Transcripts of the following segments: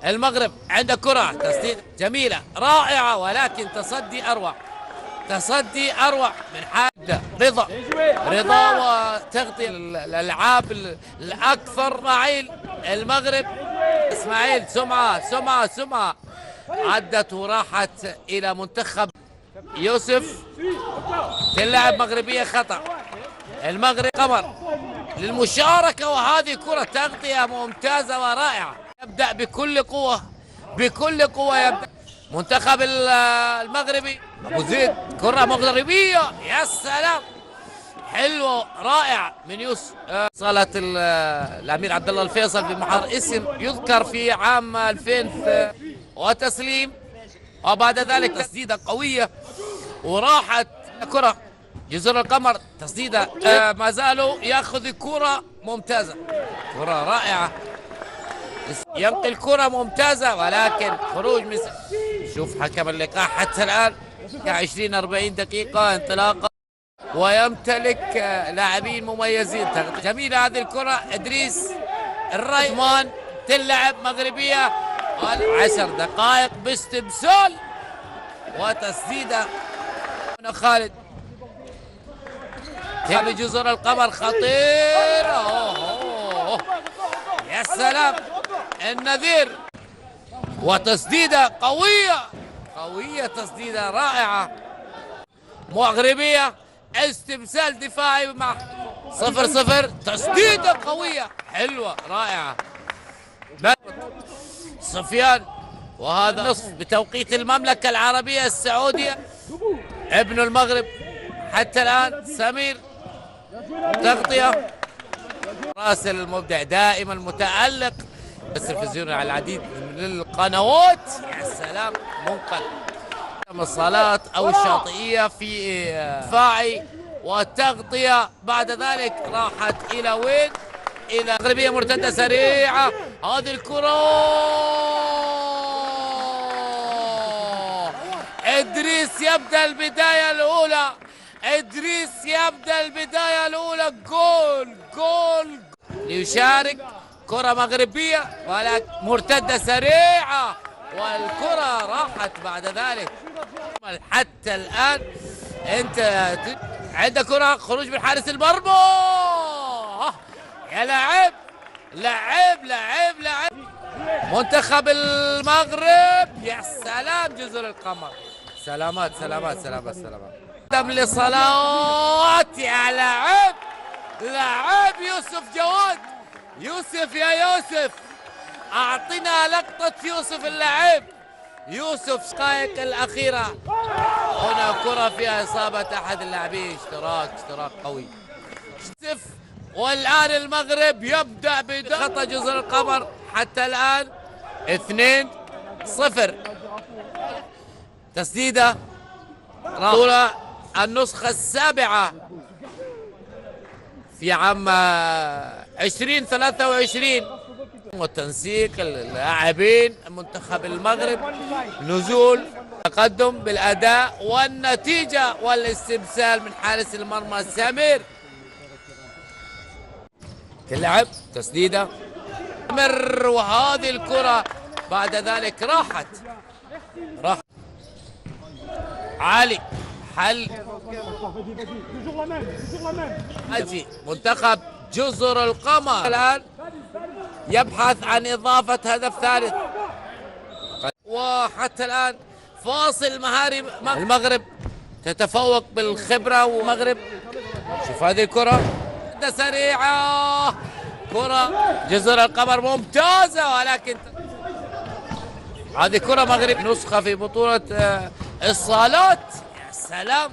المغرب عنده كرة، تسديد جميلة رائعة، ولكن تصدي أروع، تصدي أروع من حاد رضا. رضا وتغطية الألعاب الأكثر معيل المغرب. إسماعيل سمعة عدت وراحت إلى منتخب يوسف. تلعب مغربية خطأ. المغرب قمر للمشاركة، وهذه كرة تغطية ممتازة ورائعة. يبدأ بكل قوة يبدأ منتخب المغربي. أبو زيد كرة مغربية، يا سلام، حلوة رائعة من يوسف. صالة الأمير عبد الله الفيصل في محر اسم يذكر في عام 2000 وتسليم، وبعد ذلك تسديدة قوية وراحت كرة جزر القمر. تسديدة ما زالوا ياخذ كرة ممتازة، كرة رائعة، ينقل كرة ممتازة، ولكن خروج من شوف حكم اللقاء حتى الآن 20-40 دقيقة انطلاقة، ويمتلك لاعبين مميزين. جميلة هذه الكرة. إدريس الريمان تلعب مغربية 10 دقائق باستبسال، وتسديدة من خالد جزر القمر خطيرة. يا سلام النذير، وتسديدة قوية تسديدة رائعة مغربية. استبسال دفاعي مع 0-0. تسديدة قوية حلوة رائعة سفيان، وهذا نصف بتوقيت المملكة العربية السعودية. ابن المغرب حتى الآن سمير، تغطية راسل المبدع دائما متألق التلفزيون على العديد من القنوات. يا سلام، منقل الصالات او الشاطئيه في دفاعي، والتغطيه بعد ذلك راحت الى وين؟ الى مغربيه مرتده سريعه. هذه الكره ادريس يبدا البدايه الاولى. جول ليشارك. كره مغربيه ولكن مرتده سريعه، والكرة راحت بعد ذلك. حتى الآن أنت عندك كرة خروج من حارس المرمى. يا لعب منتخب المغرب. يا سلام جزر القمر، سلامات دم لصلوات. يا لعب يوسف جواد. يا يوسف أعطنا لقطة يوسف اللاعب. يوسف دقائق الأخيرة، هنا كرة فيها إصابة أحد اللاعبين. اشتراك قوي. والآن المغرب يبدأ بخطأ جزر القمر. حتى الآن 2-0. تسديدة طول النسخة السابعة في عام 2023. وتنسيق اللاعبين منتخب المغرب، نزول تقدم بالاداء والنتيجه والاستبسال من حارس المرمى سمير. تلعب تسديده مر، وهذه الكره بعد ذلك راحت علي حل أجي منتخب جزر القمر الآن يبحث عن إضافة هدف ثالث، وحتى الآن فاصل مهاري. المغرب تتفوق بالخبرة، والمغرب شوف هذه الكرة سريعة. كرة جزر القمر ممتازة، ولكن هذه كرة مغرب نسخة في بطولة الصالات. يا سلام،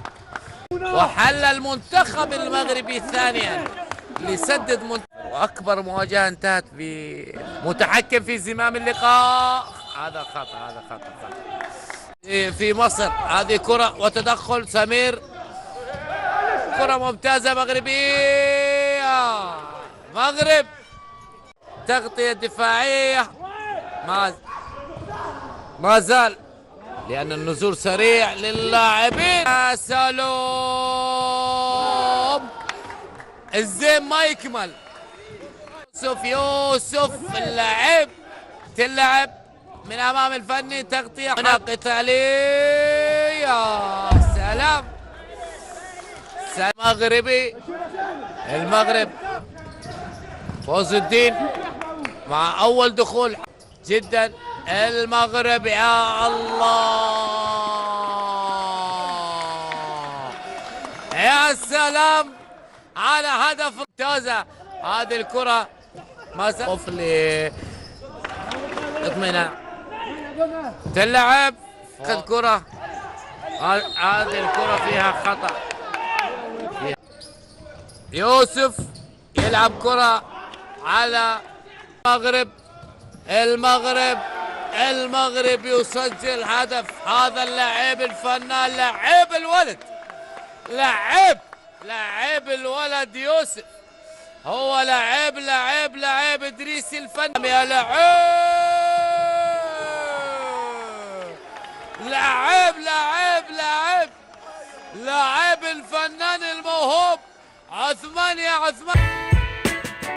وحل المنتخب المغربي ثانيا ليسدد واكبر مواجهه انتهت بمتحكم في زمام اللقاء. هذا خطأ في مصر. هذه كرة وتدخل سمير، كرة ممتازة مغربية. مغرب تغطية دفاعية ما زال، لأن النزول سريع للاعبين. سالوم الزين ما يكمل. يوسف اللاعب تلعب من امام الفني تغطيه هنا قتاليه. يا سلام. مغربي المغرب فوز الدين مع اول دخول جدا المغرب. يا الله يا سلام على هدف ممتازة. هذه الكرة ما سقف اطمئنان تلعب الكرة. هذه الكرة فيها خطأ. يوسف يلعب كرة على المغرب يسجل هدف. هذا اللاعب الفنان، لاعب الولد، لاعب الولد يوسف، هو لاعب ادريس الفن. يا لاعب الفنان الموهوب عثمان. يا عثمان